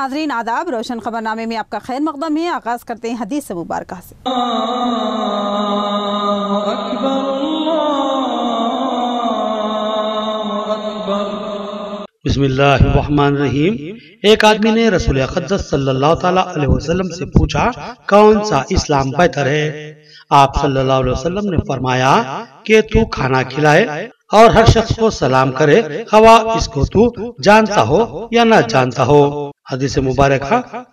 नाज़रीन आदाब, रोशन खबरनामे में आपका खैर मक़दम है। आगाज़ करते हैं हदीस मुबारक से। बिस्मिल्लाहिर्रहमानिर्रहीम। एक आदमी ने रसूल अक़दस सल्लल्लाहु ताला अलैहि वसल्लम से पूछा, कौन सा इस्लाम बेहतर है? आप सल्लल्लाहु अलैहि वसल्लम ने फरमाया कि तू खाना खिलाए और हर शख्स को सलाम करे, खवा इसको तू जानता हो या ना जानता हो। हदीस मुबारक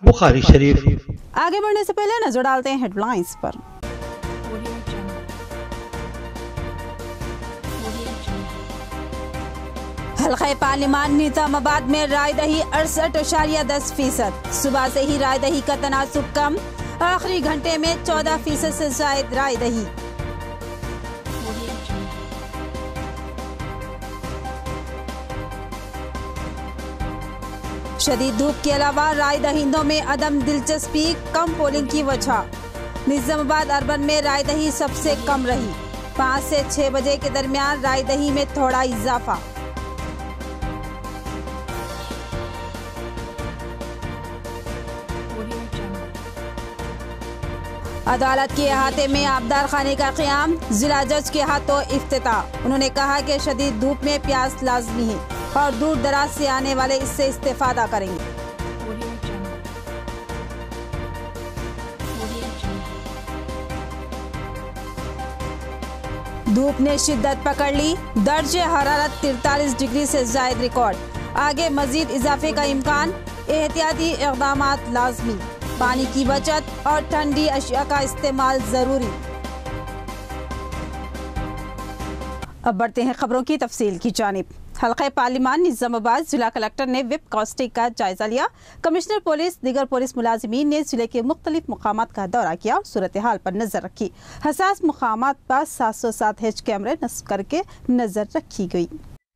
बुखारी शरीफ। आगे बढ़ने से पहले नजर डालते हैं हेडलाइंस पर। हल्का पार्लिमान निजामाबाद में राय दही 68.10%। सुबह से ही राय दही का तनासुब कम, आखिरी घंटे में 14% से जायद राय दही। शदीद धूप के अलावा राय दहिंदों में अदम दिलचस्पी, कम पोलिंग की वजह। निजामाबाद अर्बन में राय दही सबसे कम रही, 5 से 6 बजे के दरमियान राय दही में थोड़ा इजाफा। अदालत के अहाते में आबदार खाने का क़याम, जिला जज के हाथों इफ्तिताह। उन्होंने कहा कि शदीद धूप में प्यास लाजमी है और दूर दराज से आने वाले इससे इस्तेफादा करेंगे। धूप ने शिद्दत पकड़ ली, दर्जे हरारत 43 डिग्री से जायद रिकॉर्ड। आगे मजीद इजाफे का इम्कान, एहतियाती इक़दामात लाजमी। पानी की बचत और ठंडी अशिया का इस्तेमाल जरूरी। अब बढ़ते हैं खबरों की तफसील की जानिब। हल्का पार्लिमान निजामाबाद जिला कलेक्टर ने विप कास्टिंग का जायजा लिया। कमिश्नर पुलिस, दीगर पुलिस मुलाजिमीन ने जिले के मुख्तलिफ मुकामात का दौरा किया और सूरत हाल पर नजर रखी। हसास मुकामात पर 707 H कैमरे नस्ब करके नजर रखी गई।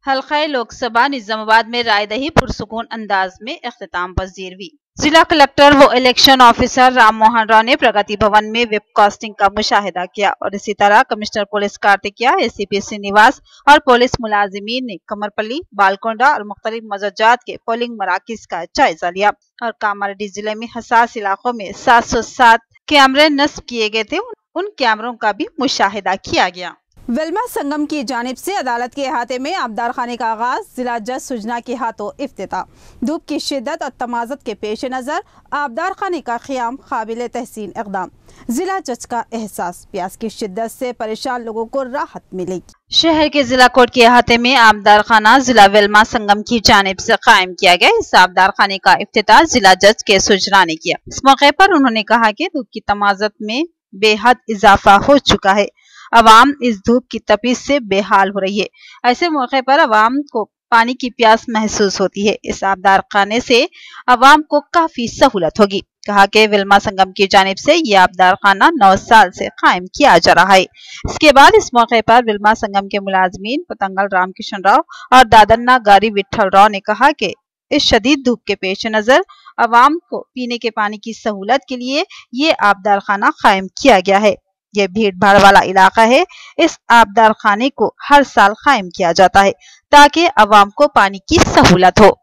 हल्का लोकसभा निजामाबाद में राय दही पुरसुकून अंदाज में इख्तिताम पजीर हुई। जिला कलेक्टर व इलेक्शन ऑफिसर राम मोहन राव ने प्रगति भवन में वेब कास्टिंग का मुशाहिदा किया और इसी तरह कमिश्नर पुलिस कार्तिकिया, ACP श्रीनिवास और पुलिस मुलाजिमीन ने कमरपल्ली, बालकोंडा और मुख्तलिफ मज़ाजात के पोलिंग मराकिज का जायजा लिया और कामारेड्डी जिले में हसास इलाकों में 707 कैमरे नस्ब किए गए थे, उन कैमरों का भी मुशाहिदा किया गया। वेलमा संगम की जानिब से अदालत के अहाते में आबदार खाने का आगाज, जिला जज सुजना के हाथों इफ्तिताह। धूप की शिद्दत और तमाज़त के पेश नज़र आबदार खाने का क़याम काबिल तहसीन इक़दाम। जिला जज का एहसास, प्यास की शिद्दत से परेशान लोगों को राहत मिलेगी। शहर के जिला कोर्ट के अहाते में आबदार खाना जिला वेलमा संगम की जानिब से कायम किया गया। इस आबदार खाने का इफ्तिताह जिला जज के सुजना ने किया। इस मौके पर उन्होंने कहा कि धूप की तमाज़त में बेहद इजाफा हो चुका है, अवाम इस धूप की तपीस से बेहाल हो रही है। ऐसे मौके पर अवाम को पानी की प्यास महसूस होती है। इस आबदार खाने से अवाम को काफी सहूलत होगी। कहा कि वेलमा संगम की जानिब से ये आबदार खाना 9 साल से कायम किया जा रहा है। इसके बाद इस मौके पर वेलमा संगम के मुलाजमीन पतंगल रामकिशन राव और दादन्ना गारी विठल राव ने कहा कि इस शदीद धूप के पेश नजर अवाम को पीने के पानी की सहूलत के लिए ये आबदार खाना कायम किया गया है। ये भीड़ भाड़ वाला इलाका है। इस आबदार खाने को हर साल कायम किया जाता है ताकि अवाम को पानी की सहूलत हो।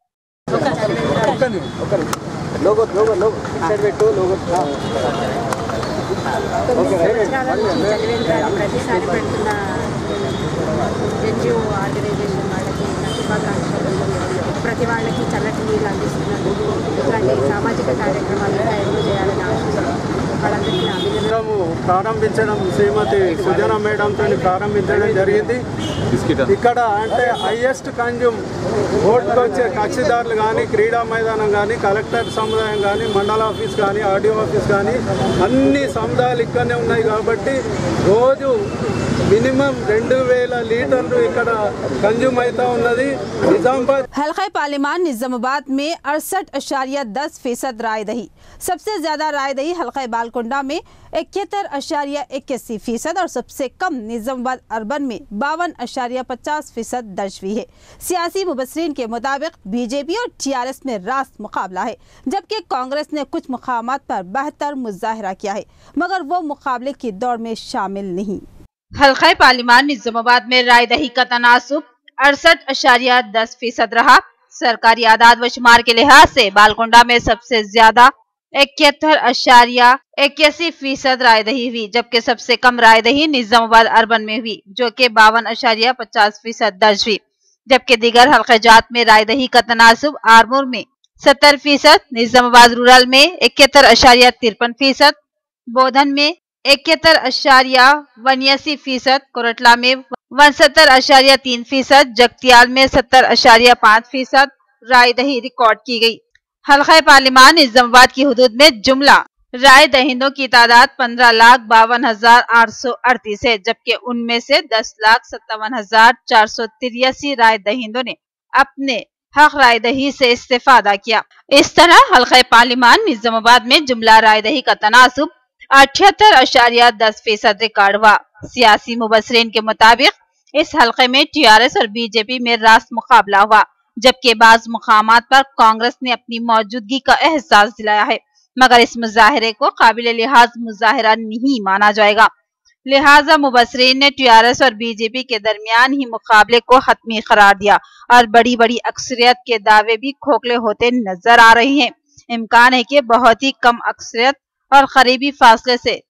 ప్రతి వాళ్ళకి చల్లటి నీళ్ళు అందిస్తున్నారు. ఇలాంటి సామాజిక కార్యక్రమాలు ఎన్నో చేయాలని ఆశిస్తున్నాము. వాళ్ళందరికీ అభినందనలు. ప్రారంభించడం శ్రీమతి సుజన మేడంతో ప్రారంభించడం జరిగింది. ఇక్కడ అంటే హైయెస్ట్ కన్జ్యూమ్ ఓటుకు వచ్చే కక్షిదారులు కానీ, క్రీడా మైదానం కానీ, కలెక్టర్ సముదాయం కానీ, మండల ఆఫీస్ కానీ, ఆర్డీఓ ఆఫీస్ కానీ అన్ని సముదాయాలు ఇక్కడనే ఉన్నాయి కాబట్టి రోజు मिनिमम 2000 लीटर ఇక్కడ कंज्यूम అవుతా ఉన్నది। निजामाबाद हल्का पार्लिमान निजामाबाद में 68.10% राय दही। सबसे ज्यादा राय दही हल्का बालकोंडा में 71.81% और सबसे कम निजामाबाद अर्बन में 52.50% दर्ज हुई है। सियासी मुबसरीन के मुताबिक बीजेपी और TRS में रास्त मुकाबला है, जबकि कांग्रेस ने कुछ मुकामात पर बेहतर मुजाहरा किया है, मगर वो मुकाबले की दौड़ में शामिल नहीं। हल्का पार्लिमान निजामाबाद में राय दही का तनासुब 68.10% रहा। सरकारी आदाद व शुमार के लिहाज से बालकुंडा में सबसे ज्यादा 71.81% रायदही हुई, जबकि सबसे कम रायदही निजामाबाद अर्बन में हुई जो कि 52.50% दर्ज हुई। जबकि दीगर हल्क़ाजात में रायदही का तनासुब आरमूर में 70%, निजामाबाद रूरल में 71.53%, बोधन में 71.82%, कोरटला में 69.3%, जगतियाल में 70.5% रायदही रिकॉर्ड की गई। हल्क़ा पार्लिमान निजामाबाद की हुदूद में जुमला राय दहिंदों की तादाद 15,52,838 है, जबकि उनमें से 10,57,483 राय दहिंदों ने अपने हक रायदही से इस्तेफादा किया। इस तरह हल्क़ा पार्लिमान निजामाबाद में जुमला रायदही का तनासुब 78.10% रिकॉर्ड हुआ। सियासी मुबसरीन के मुताबिक इस हल्के में टीआरएस और बीजेपी में रास्त मुकाबला हुआ, जबकि बाज मुकामात पर कांग्रेस ने अपनी मौजूदगी का एहसास दिलाया है, मगर इस मुजाहरे को काबिल लिहाज मुजाहरा नहीं माना जाएगा। लिहाजा मुबसरीन ने टीआरएस और बीजेपी के दरमियान ही मुकाबले को हतमी करार दिया और बड़ी बड़ी अक्सरियत के दावे भी खोखले होते नजर आ रहे हैं। इम्कान है कि बहुत ही कम अक्सरियत और करीबी फासले से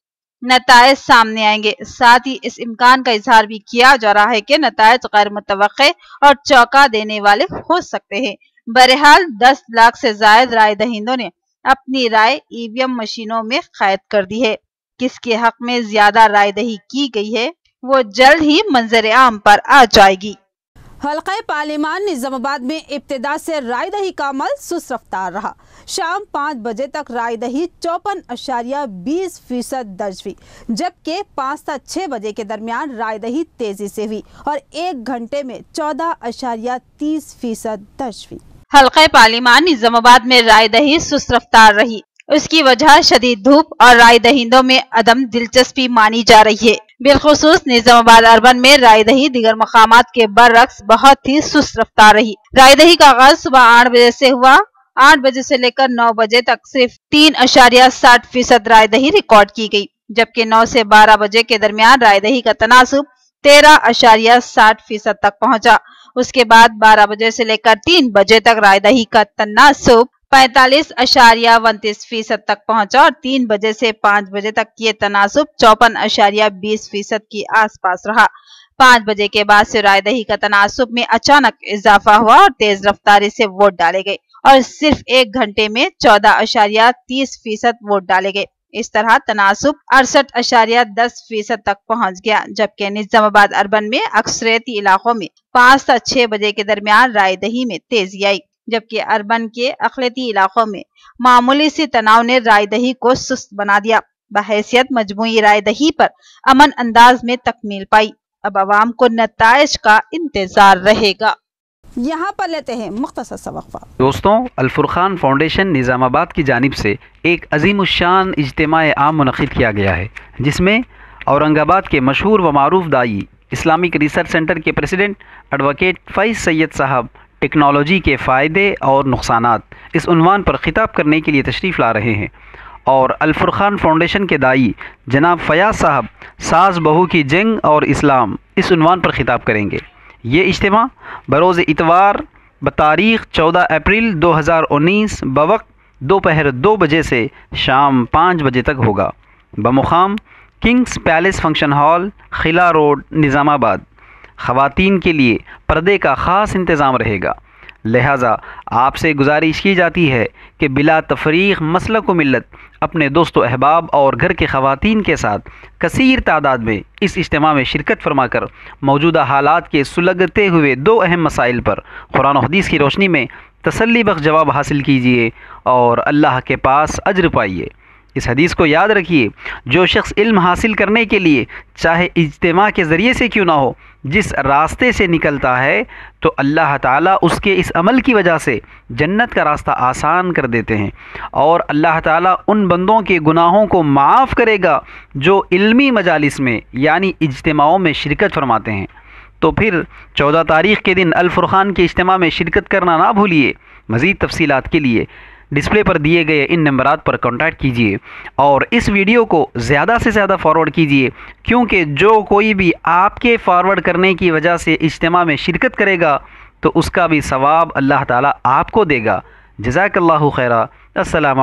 नताइज सामने आएंगे। साथ ही इस इम्कान का इजहार भी किया जा रहा है कि नताइज गैर मुतवक्के और चौंका देने वाले हो सकते हैं। बहरहाल 10 लाख से जायद राय दहिंदों ने अपनी राय ईवीएम मशीनों में कैद कर दी है। किसके हक में ज्यादा राय दही की गई है वो जल्द ही मंजर आम पर आ जाएगी। हल्का पार्लिमान निजामाबाद में इब्तिदा से रायदही का अमल सुस्त रफ्तार रहा। शाम 5 बजे तक रायदही 54.20% दर्ज हुई, जबकि 5 से 6 बजे के दरमियान रायदही तेजी से हुई और 1 घंटे में 14.30% दर्ज हुई। हल्का पार्लिमान निजामाबाद में रायदही सुस्त रफ्तार रही। उसकी वजह शदीद धूप और राय दहिंदों में अदम दिलचस्पी मानी जा रही है। बिलखुसूस निजामाबाद अर्बन में रायदही दीगर मकामात के बरअक्स बहुत ही सुस्त रफ्तार रही। रायदही का आगाज सुबह 8 बजे से हुआ। 8 बजे से लेकर 9 बजे तक सिर्फ 3.60% रायदही रिकॉर्ड की गई, जबकि 9 से 12 बजे के दरमियान रायदही का तनासुब 13.60% तक पहुंचा। उसके बाद 12 बजे से लेकर 3 बजे तक रायदही का तनासुब 45.29% तक पहुंचा और 3 बजे से 5 बजे तक ये तनासुब 54.20% के आसपास रहा। 5 बजे के बाद से रायदही का तनासुब में अचानक इजाफा हुआ और तेज रफ्तारी से वोट डाले गए और सिर्फ 1 घंटे में 14.30% वोट डाले गए। इस तरह तनासुब 68.10% तक पहुंच गया, जबकि निजामाबाद अर्बन में अक्सरियती इलाकों में 5 से 6 बजे के दरमियान रायदही में तेजी आई, जबकि अर्बन के अक़लियती इलाकों में मामूली सी तनाव ने रायदही को सुस्त बना दिया। बहैसियत मजमूई रायदही पर अमन अंदाज में तकमील पाई। अब आवाम को नताइज का इंतजार रहेगा। यहाँ पर लेते हैं मुख्तसर सा वक्फा। दोस्तों, अल फुरकान फाउंडेशन निज़ामाबाद की जानिब से एक अज़ीमुश्शान इज्तिमाए आम मुनक़िद किया गया है, जिसमें औरंगाबाद के मशहूर व मारूफ दाई इस्लामिक रिसर्च सेंटर के प्रेसिडेंट एडवोकेट फैज़ सैयद साहब टेक्नोलॉजी के फ़ायदे और नुकसानात इस उन्वान पर ख़िताब करने के लिए तशरीफ़ ला रहे हैं और अल फुरकान फाउंडेशन के दाई जनाब फयाज़ साहब सास बहू की जंग और इस्लाम इस उन्वान पर ख़िताब करेंगे। ये इज्तिमा बरोज़ इतवार बतारीख़ 14 अप्रैल 2019 बवक्त दोपहर 2 बजे से शाम 5 बजे तक होगा। बमुकाम किंग्स पैलेस फंक्शन हॉल, खिला रोड, निज़ामाबाद। ख़वातीन के लिए पर्दे का ख़ास इंतज़ाम रहेगा, लिहाजा आपसे गुजारिश की जाती है कि बिला तफरीक़ मसलक व मिल्लत अपने दोस्तों अहबाब और घर के ख़वातीन के साथ कसीर तादाद में इस इज्तिमा में शिरकत फरमाकर मौजूदा हालात के सुलगते हुए 2 अहम मसाइल पर कुरान और हदीस की रोशनी में तसल्ली बख्श जवाब हासिल कीजिए और अल्लाह के पास अज्र पाइए। इस हदीस को याद रखिए, जो शख्स इल्म हासिल करने के लिए चाहे इज्तिमा के ज़रिए से क्यों ना हो जिस रास्ते से निकलता है, तो अल्लाह ताला उसके इस अमल की वजह से जन्नत का रास्ता आसान कर देते हैं और अल्लाह ताला उन बंदों के गुनाहों को माफ़ करेगा जो इल्मी मजालिस में यानी इज्तिमाओं में शिरकत फरमाते हैं। तो फिर 14 तारीख़ के दिन अल फुरकान के इज्तिमा में शिरकत करना ना भूलिए। मज़ीद तफसीलात के लिए डिस्प्ले पर दिए गए इन नंबरात पर कांटेक्ट कीजिए और इस वीडियो को ज़्यादा से ज़्यादा फॉरवर्ड कीजिए, क्योंकि जो कोई भी आपके फॉरवर्ड करने की वजह से इज्तिमा में शिरकत करेगा تو اس کا بھی ثواب اللہ تعالیٰ آپ کو دے گا۔ جزاک اللہ خیرہ۔ السلام۔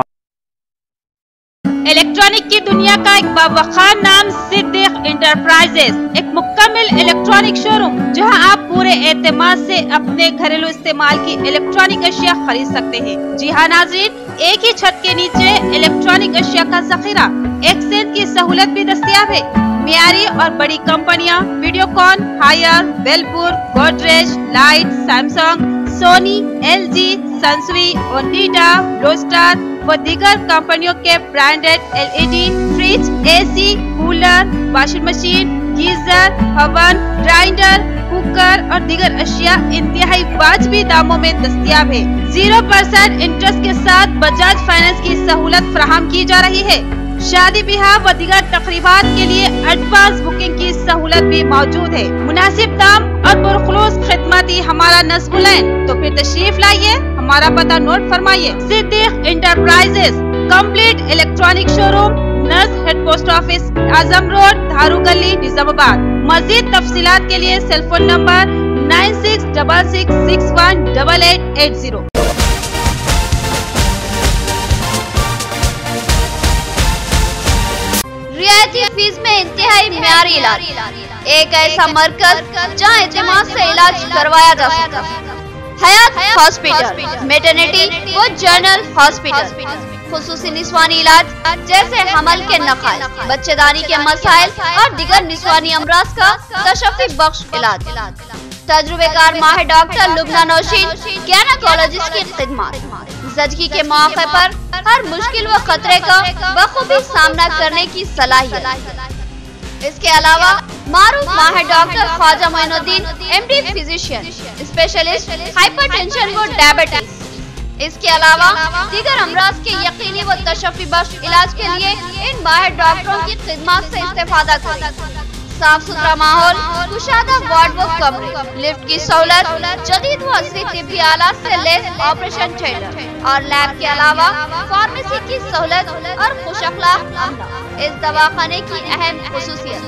الیکٹرانک کی دنیا کا ایک باوقار نام صدیق انٹرپرائزز، ایک مکمل الیکٹرانک شو روم جہاں آپ پورے اعتماد سے اپنے گھریلو استعمال کی الیکٹرانک اشیاء خرید سکتے ہیں۔ جی ہاں ناظرین، ایک ہی چھت کے نیچے الیکٹرانک اشیاء کا ذخیرہ، ایکسچینج کی سہولت بھی دستیاب ہے۔ معیاری اور بڑی کمپنیاں Videocon, Haier, Whirlpool, Godrej, light, Samsung, Sony, L G, Sansui, Onida, Blue Star و دیگر کمپنیوں کے branded L E D, fridge, A C, cooler, washing machine, geyser, oven, grinder, cooker اور دیگر اشیاء انتہائی واجبی داموں میں دستیاب ہے۔ 0% انٹرسٹ کے ساتھ بجاج فائنانس کی سہولت فراہم کی جا رہی ہے۔ شادی بیاہ و دیگر تقریبات کے لیے ایڈوانس بکنگ کی سہولت بھی موجود ہے۔ مناسب دام اور پرخلوص خدماتی ہمارا نصب العین، تو پھر تشریف لائیے، ہمارا پتہ نوٹ فرمائیے۔ صدیق انٹرپرائزز، کمپلیٹ الیکٹرانک شو روم، نرس ہیڈ پوسٹ آفس، اعظم روڈ، دھارو گلی، نظام آباد۔ مزید تفصیلات کے لیے سیل فون نمبر 9666618880۔ رعایتی فیس میں انتہائی معیاری علاج، ایک ایسا مرکز جہاں اعتماد سے علاج کروایا جا سکتا ہے۔ حیات ہاسپٹل، میٹرنیٹی و جنرل ہاسپٹل، خصوصی نسوانی علاج جیسے حمل کے نقائص، بچے دانی کے مسائل اور دیگر نسوانی امراض کا تشفی بخش علاج۔ تجربے کار ماہر ڈاکٹر لبنہ نوشین گینیکولوجسٹ کی خدمات، زچگی کے موقع پر ہر مشکل و خطرے کا بخوبی سامنا کرنے کی صلاحیت۔ اس کے علاوہ معروف ماہر doctor Khwaja Moin Uddin M D physician, specialist hypertension و ڈائبٹیز۔ اس کے علاوہ دیگر امراض کے یقینی و تشفی بخش علاج کے لیے ان ماہر ڈاکٹروں کی خدمات سے استفادہ کریں۔ صاف ستھرا ماحول، کشادہ وارڈ و کمرے، لفٹ کی سہولت، جدید و عصری طبی آلات سے لیس آپریشن تھیٹر اور لیب کے علاوہ فارمیسی کی سہولت اور خوش اخلاق عملہ اس دواخانے کی اہم خصوصیت۔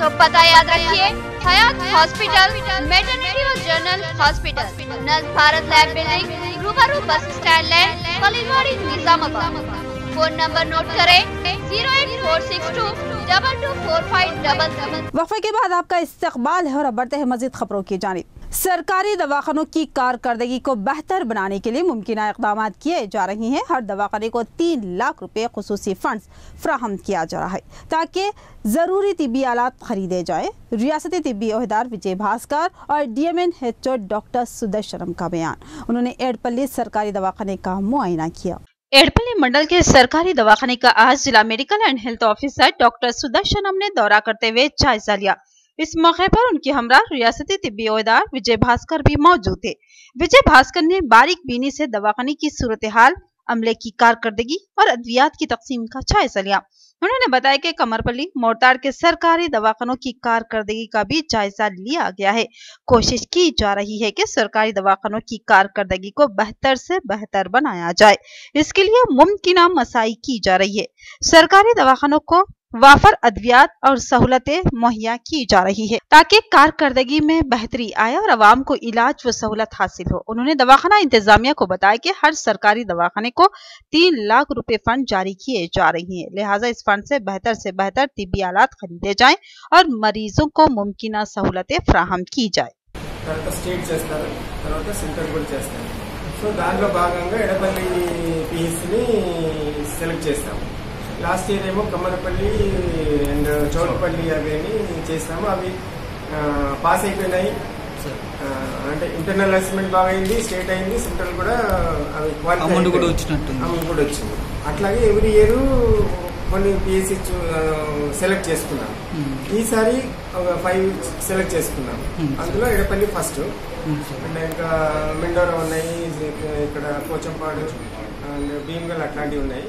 تو پتہ یاد رکھیے، حیات ہاسپٹل، میٹرنیٹی و جنرل ہاسپٹل، نزد بھارت لیب بلڈنگ، روبرو بس اسٹینڈ لین، خلیلواڑی، نظام آباد۔ فون نمبر نوٹ کریں 08462224577۔ وقفے کے بعد آپ کا استقبال ہے اور اب بڑھتے ہیں مزید خبروں کی جانب۔ سرکاری دواخانوں کی کارکردگی کو بہتر بنانے کے لیے ممکنہ اقدامات کیے جا رہے ہیں۔ ہر دواخانے کو 3 لاکھ روپے خصوصی فنڈز فراہم کیا جا رہا ہے تاکہ ضروری طبی آلات خریدے جائیں۔ ریاستی طبی عہدیدار وجے بھاسکر اور D M N H O doctor Sudarshanam کا بیان۔ انہوں نے ایڈپلی سرکاری دواخانے کا معائنہ کیا۔ ایڈپلی منڈل کے سرکاری دواخانے کا آج ضلع medical and health officer doctor Sudarshanam نے دورہ کرتے ہوئے جائزہ لیا۔ اس موقع پر ان کے ہمراہ ریاستی طبی عہدیدار وجے بھاسکر بھی موجود تھے۔ وجے بھاسکر نے باریک بینی سے دواخانے کی صورتحال، عملے کی کارکردگی اور ادویات کی تقسیم کا جائزہ لیا۔ انہوں نے بتایا کہ کمرپلی، مورتاڑ کے سرکاری دواخانوں کی کارکردگی کا بھی جائزہ لیا گیا ہے۔ کوشش کی جا رہی ہے کہ سرکاری دواخانوں کی کارکردگی کو بہتر سے بہتر بنایا جائے۔ اس کے لیے ممکنہ مساعی کی جا رہی ہے۔ سرکاری دواخانوں کو وافر ادویات اور سہولتیں مہیا کی جا رہی ہے تاکہ کارکردگی میں بہتری آئے اور عوام کو علاج و سہولت حاصل ہو۔ انہوں نے دواخانہ انتظامیہ کو بتایا کہ ہر سرکاری دواخانے کو 3 لاکھ روپے فنڈ جاری کیے جا رہے ہیں، لہٰذا اس فنڈ سے بہتر طبی آلات خریدے جائیں اور مریضوں کو ممکنہ سہولتیں فراہم کی جائے۔ లాస్ట్ ఇయర్ ఏమో కమ్మరపల్లి అండ్ చౌడపల్లి అవన్నీ చేస్తాము, అవి పాస్ అయిపోయినాయి. అంటే ఇంటర్నల్ అసెస్మెంట్ బాగా అయింది, స్టేట్ అయింది, సెంట్రల్ కూడా అవి అమౌంట్ కూడా వచ్చింది. అట్లాగే ఎవ్రీ ఇయర్ కొన్ని పిఎస్సి సెలెక్ట్ చేసుకున్నాం. ఈసారి ఒక 5 సెలెక్ట్ చేసుకున్నాం. అందులో ఎడపల్లి ఫస్ట్, అండ్ ఇంకా మెండోరా ఉన్నాయి, ఇక్కడ పోచంపాడు అండ్ భీమ్గల్ అట్లాంటివి ఉన్నాయి.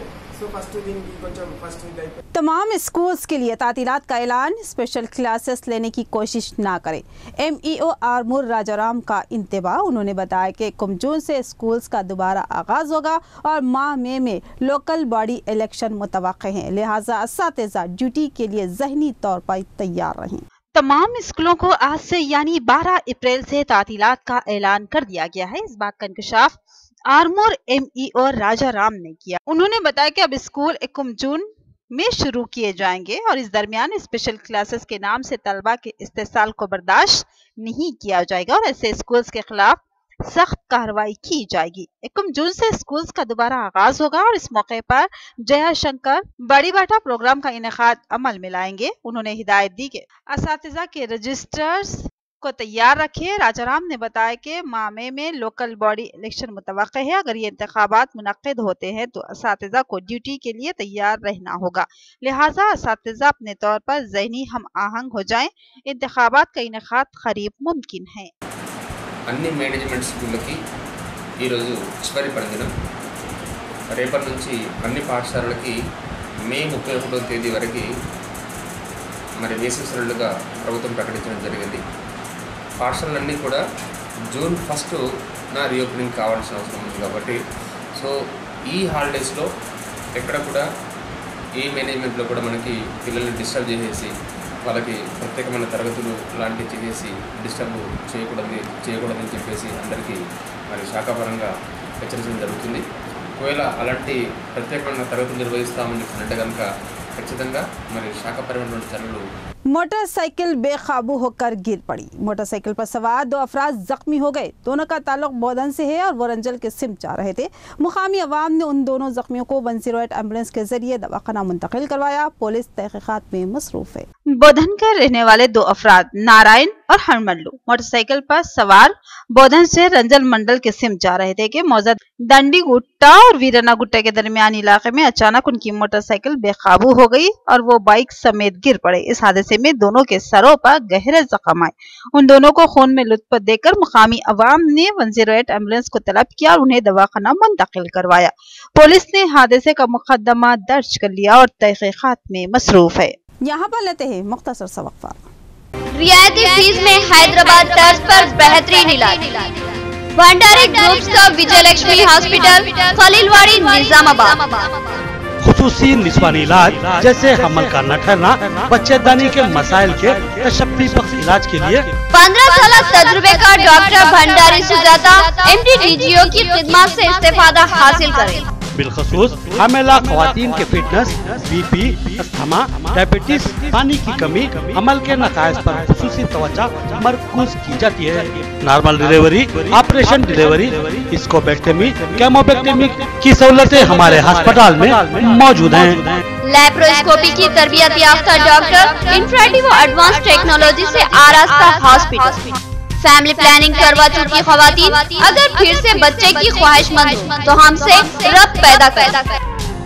تمام اسکولز کے لیے تعطیلات کا اعلان، اسپیشل کلاسز لینے کی کوشش نہ کریں۔ ایم ای او آرمور راجارام کا انتباہ۔ انہوں نے بتایا کہ 1 جون سے اسکولز کا دوبارہ آغاز ہوگا اور ماہ مئی میں لوکل باڈی الیکشن متوقع ہیں، لہٰذا اساتذہ ڈیوٹی کے لیے ذہنی طور پر تیار رہیں۔ तमाम स्कूलों को आज से यानी 12 अप्रैल से तातीलात का ऐलान कर दिया गया है। इस बात का इंकशाफ आरमोर MEO राजा राम ने किया। उन्होंने बताया कि अब स्कूल 1 जून में शुरू किए जाएंगे और इस दरमियान स्पेशल क्लासेस के नाम से तलबा के इस्तेसाल को बर्दाश्त नहीं किया जाएगा और ऐसे स्कूल्स के खिलाफ सख्त कार्रवाई की जाएगी। 1 जून से स्कूल्स का दोबारा आगाज होगा और इस मौके पर जयाशंकर बड़ी बाटा प्रोग्राम का इनेकाद अमल में लाएंगे। उन्होंने हिदायत दी कि असातिज़ा के रजिस्टर्स को तैयार रखे। राजाराम ने बताया कि मामे में लोकल बॉडी इलेक्शन मुतवक्के है। अगर ये इंतखाबात मुनक्किद होते हैं तो असातिज़ा को ड्यूटी के लिए तैयार रहना होगा, लिहाजा असातिज़ा अपने तौर पर ज़हनी हम आहंग हो जाएं। इंतखाबात का इनेकाद करीब मुमकिन है। అన్ని మేనేజ్మెంట్ స్కూళ్ళకి ఈరోజు చివరి పనిదినం. రేపటి నుంచి అన్ని పాఠశాలలకి మే 31వ తేదీ వరకు మరి వేసవి సెలవులుగా ప్రభుత్వం ప్రకటించడం జరిగింది. పాఠశాలలన్నీ కూడా జూన్ 1న రీఓపెనింగ్ కావాల్సిన అవసరం ఉంది కాబట్టి సో ఈ హాలిడేస్లో ఎక్కడ కూడా ఏ మేనేజ్మెంట్లో కూడా మనకి పిల్లల్ని డిస్టర్బ్ చేసేసి వాళ్ళకి ప్రత్యేకమైన తరగతులు లాంటివి చేసేసి డిస్టర్బ్ చేయకూడదని చెప్పేసి అందరికీ మరి శాఖాపరంగా హెచ్చరించడం జరుగుతుంది. ఒకవేళ అలాంటి ప్రత్యేకమైన తరగతులు నిర్వహిస్తామని చెప్పినట్టే కనుక ఖచ్చితంగా మరి శాఖాపరమైన చర్యలు. मोटरसाइकिल बेकाबू होकर गिर पड़ी। मोटरसाइकिल पर सवार 2 अफराद जख्मी हो गए। दोनों का ताल्लुक बोधन से है और वो रंजल के सिम जा रहे थे। मुकामी अवाम ने उन दोनों जख्मियों को 108 एम्बुलेंस के जरिए दवाखाना मुंतकिल करवाया। पुलिस तहकीकात में मसरूफ है। बोधन के रहने वाले 2 अफराद नारायण और हरमल्लू मोटरसाइकिल पर सवार बोधन से रंजल मंडल के सिम जा रहे थे कि मौजूद दंडी गुट्टा और वीराना गुट्टा के दरमियान इलाके में अचानक उनकी मोटरसाइकिल बेकाबू हो गई और वो बाइक समेत गिर पड़े। इस हादसे में दोनों के सरों पर गहरे जख्म आए। उन दोनों को खून में लुत्फ देकर मुकामी अवाम ने 108 एम्बुलेंस को तलब किया और उन्हें दवाखाना मुंतकिल करवाया। पुलिस ने हादसे का मुकदमा दर्ज कर लिया और तहकीकात में मसरूफ है। यहाँ पर लेते हैं मुख्तसर सा वक्फा। रियायती फीस में हैदराबाद तर्ज पर बेहतरीन इलाज। भंडारी ग्रुप्स का विजय लक्ष्मी हॉस्पिटल, खलीलवाड़ी, निजामाबाद। खुसूसी निस्वानी इलाज जैसे हमल का न ठहरना, बच्चेदानी के मसाइल के तशफ़्फ़ी बख्श इलाज के लिए 15 साल तजुर्बे का doctor Bhandari Sujata MD DGO की खिदमत से इस्तेफादा हासिल करें। बिलखसूस हमेला ख़वातीन के फिटनेस, BP, अस्थमा, डायबिटीज, पानी की कमी, अमल के नकायस पर खुसूसी तवज्जो मरकूज की जाती है। नॉर्मल डिलीवरी, ऑपरेशन डिलीवरी, स्कोपेक्टमी, केमोपेक्टमी की सहूलतें हमारे अस्पताल में मौजूद हैं। लैप्रोस्कोपी की तरबियत याफ्ता डॉक्टर इंफ्राटिव एडवांस टेक्नोलॉजी से आरास्ता हॉस्पिटल। फैमिली प्लानिंग करवा चुकी खवातीन अगर फिर से बच्चे की ख्वाहिशमंद हो तो हमसे रब्त पैदा कर।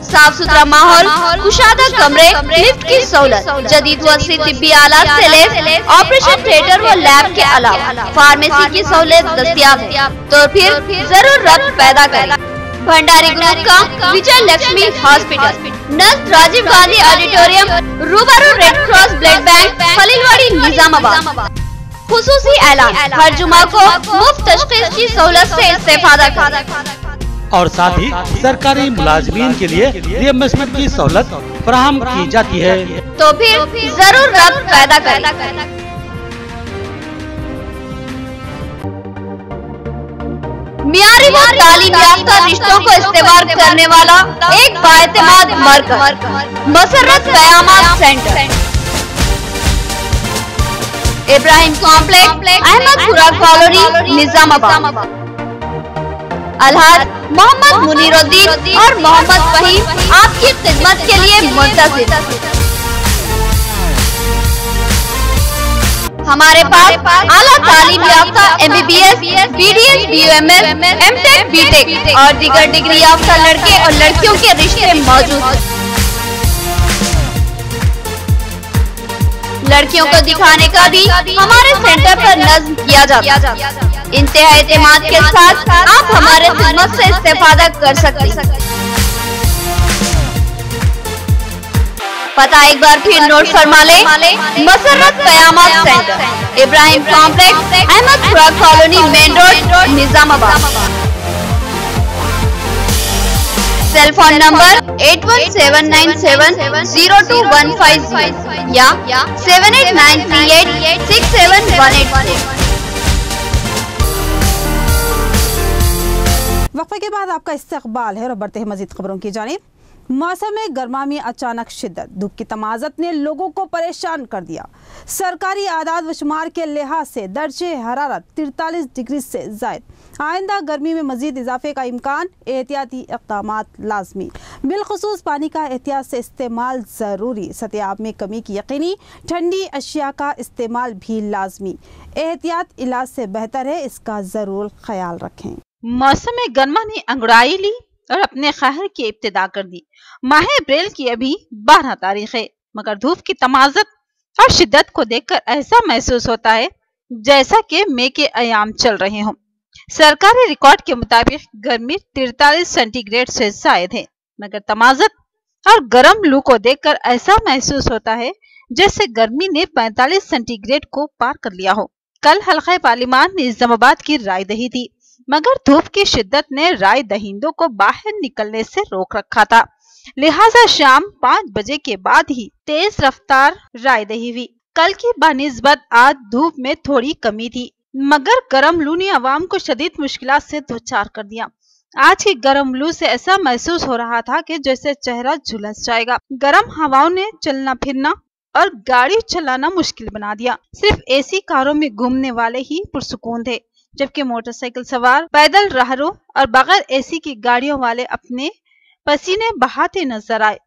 साफ सुथरा माहौल, कुशादा कमरे, लिफ्ट की सहूलत, जदीद वसी तिब्बी आलात से लैस, ऑपरेशन थिएटर व लैब के अलावा फार्मेसी की सहूलत दस्तियाब है। तो फिर जरूर रब्त पैदा करें। भंडारी ग्रुप का विजय लक्ष्मी हॉस्पिटल, नज़दीक राजीव गांधी ऑडिटोरियम, रूबरू red cross blood bank, Khaleelwadi, Nizamabad. खुसूसी ऐलान, हर जुमा को मुफ्त तशखीस की सहूलत से इस्तेफादा करें और साथ ही सरकारी मुलाजमीन के लिए रिइंबर्समेंट की सहूलत फराहम की जाती है। तो फिर जरूर रब्त पैदा करें। मियारी व तालीम याफ्ता रिश्तों को इस्तेमाल करने वाला एक बाएतमाद मरकज, मसरत क़यामत centre, Ibrahim complex, Ahmedpura colony, Nizamabad. अलहाज मोहम्मद मुनीरुद्दीन और मोहम्मद फहीम आपकी खिदमत के लिए मुंतज़िर। हमारे पास आला तालीम याफ्ता MBBS, BDS, BUMS, MTech, BTech और दीगर डिग्री याफ्ता लड़के और लड़कियों के रिश्ते मौजूद हैं। लड़कियों को दिखाने का भी हमारे सेंटर पर नज़्म किया जाता है। इंतहा एतमाद के साथ आप हमारे खिदमत से इस्तेफादा कर सकते हैं। पता एक बार फिर नोट फरमा ले, मसरत क़यामत centre, Ibrahim complex, Ahmedpura colony, main road, Nizamabad. Cell phone number 8179702150 या 7893867181। वक्फे के बाद आपका इस्तकबाल है और बढ़ते हैं मजीद खबरों की जानिब। मौसम में गर्मा में अचानक शिद्दत, धूप की तमाज़त ने लोगों को परेशान कर दिया। सरकारी आदाद व शुमार के लिहाज से दर्जे हरारत 43 डिग्री से ज़ायद। आइंदा गर्मी में मजीद इजाफे का इम्कान, एहतियाती इक़दामात लाजमी। बिलखुसूस पानी का एहतियात से इस्तेमाल ज़रूरी। सतह में कमी की यकीनी, ठंडी अशिया का इस्तेमाल भी लाजमी। एहतियात इलाज से बेहतर है, इसका ज़रूर ख्याल रखें। मौसम में गर्मा ने अंगड़ाई ली और अपने कहर की इब्तिदा कर दी। माह अप्रैल की अभी 12 तारीख है, मगर धूप की तमाज़त और शिद्दत को देखकर ऐसा महसूस होता है जैसा कि मई के अयाम चल रहे हों। सरकारी रिकॉर्ड के मुताबिक गर्मी 43 सेंटीग्रेड से ज़ायद है, मगर तमाज़त और गर्म लू को देखकर ऐसा महसूस होता है जैसे गर्मी ने 45 सेंटीग्रेड को पार कर लिया हो। कल हल्का पार्लिमान ने निजामाबाद की राय दही थी, मगर धूप की शिद्दत ने राय दहिंदों को बाहर निकलने से रोक रखा था। लिहाजा शाम 5 बजे के बाद ही तेज रफ्तार राय दही हुई। कल की बानिस्बत आज धूप में थोड़ी कमी थी, मगर गर्म लू ने अवाम को शदीद मुश्किलात से दोचार कर दिया। आज की गर्म लू से ऐसा महसूस हो रहा था कि जैसे चेहरा झुलस जाएगा। गर्म हवाओं ने चलना फिरना और गाड़ी चलाना मुश्किल बना दिया। सिर्फ एसी कारों में घूमने वाले ही पुरसुकून थे, जबकि मोटरसाइकिल सवार, पैदल राहरों और बगैर एसी की गाड़ियों वाले अपने पसीने बहाते नजर आए।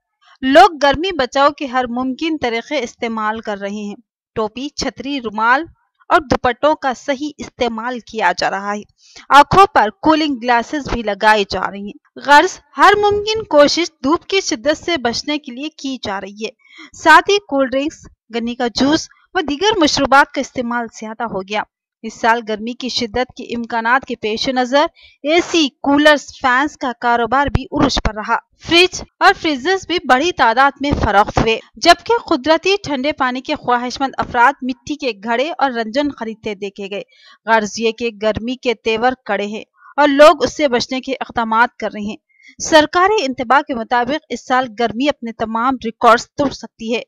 लोग गर्मी बचाव के हर मुमकिन तरीके इस्तेमाल कर रहे हैं। टोपी, छतरी, रुमाल और दुपट्टों का सही इस्तेमाल किया जा रहा है। आंखों पर कूलिंग ग्लासेस भी लगाई जा रही हैं। गर्ज हर मुमकिन कोशिश धूप की शिद्दत से बचने के लिए की जा रही है। साथ ही कोल्ड ड्रिंक्स, गन्ने का जूस व दीगर मशरूबात का इस्तेमाल ज्यादा हो गया। इस साल गर्मी की शिद्दत के इम्कानात के पेश नजर एसी, कूलर्स, फैंस का कारोबार भी उरूज पर रहा। फ्रिज और फ्रीजर्स भी बड़ी तादाद में फरोख्त हुए, जबकि कुदरती ठंडे पानी के ख्वाहिशमंद अफराद मिट्टी के घड़े और रंजन खरीदते देखे गए। गर्ज ये के गर्मी के तेवर कड़े हैं और लोग उससे बचने के इक़दामात कर रहे हैं। सरकारी इंतबाह के मुताबिक इस साल गर्मी अपने तमाम रिकॉर्ड्स तोड़ सकती है।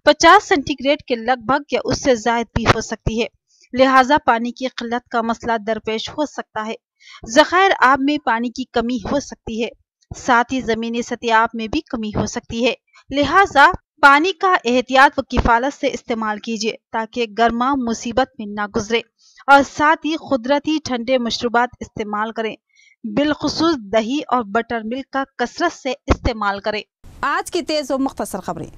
50 सेंटीग्रेड के लगभग या उससे ज्यादा भी हो सकती है। लिहाजा पानी की किल्लत का मसला दरपेश हो सकता है। ज़खायर आब में पानी की कमी हो सकती है, साथ ही जमीनी सतह में भी कमी हो सकती है। लिहाजा पानी का एहतियात व किफालत से इस्तेमाल कीजिए ताकि गर्मा मुसीबत में ना गुजरे, और साथ ही कुदरती ठंडे मशरूबात इस्तेमाल करें। बिलखुसूस दही और बटर मिल्क का कसरत से इस्तेमाल करें। आज की तेज और मुख्तसर खबरें।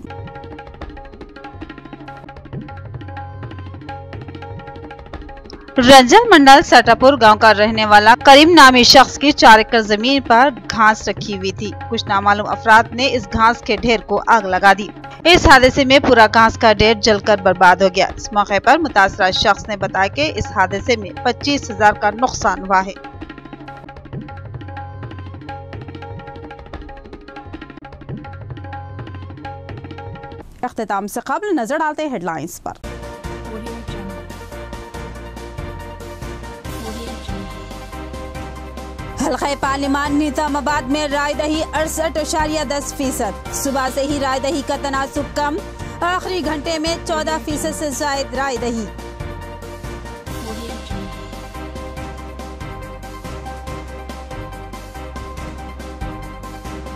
रंजन मंडल सटापुर गांव का रहने वाला करीम नामी शख्स की 4 एकड़ जमीन पर घास रखी हुई थी। कुछ नामालूम अफराद ने इस घास के ढेर को आग लगा दी। इस हादसे में पूरा घास का ढेर जलकर बर्बाद हो गया। इस मौके पर मुतासरा शख्स ने बताया कि इस हादसे में 25,000 का नुकसान हुआ है। इख्तिताम से कबल नजर डालते हैं हेडलाइंस पर। हल्का पार्लिमान निजामाबाद में राय दही 68.10%। सुबह से ही राय दही का तनासुब कम, आखिरी घंटे में 14% से ज्यादा राय दही।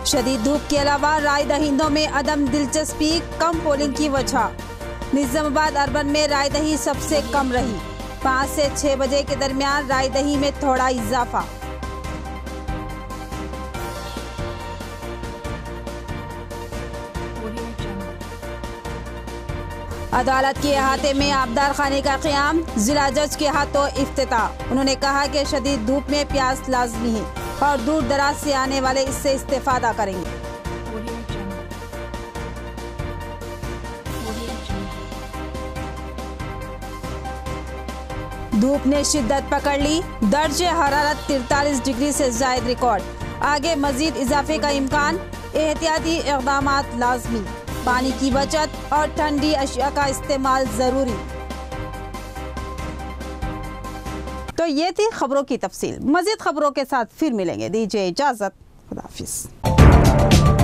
शदीद धूप के अलावा राय दहिंदों में अदम दिलचस्पी, कम पोलिंग की वजह। निजामाबाद अर्बन में राय दही सबसे कम रही। 5 से 6 बजे के दरमियान राय दही में थोड़ा इजाफा। अदालत के अहाते में आबदार खाने का क़याम, जिला जज के हाथों इफ्तिताह। उन्होंने कहा कि शदीद धूप में प्यास लाजमी है और दूर दराज से आने वाले इससे इस्तेफादा करेंगे। धूप ने शिद्दत पकड़ ली, दर्जे हरारत 43 डिग्री से ज्यादा रिकॉर्ड। आगे मजीद इजाफे का इम्कान, एहतियाती इक़दामात लाजमी। पानी की बचत और ठंडी अशिया का इस्तेमाल जरूरी। तो ये थी खबरों की तफसील। मजीद खबरों के साथ फिर मिलेंगे। दीजिए इजाजत, खुदा हाफिज। है।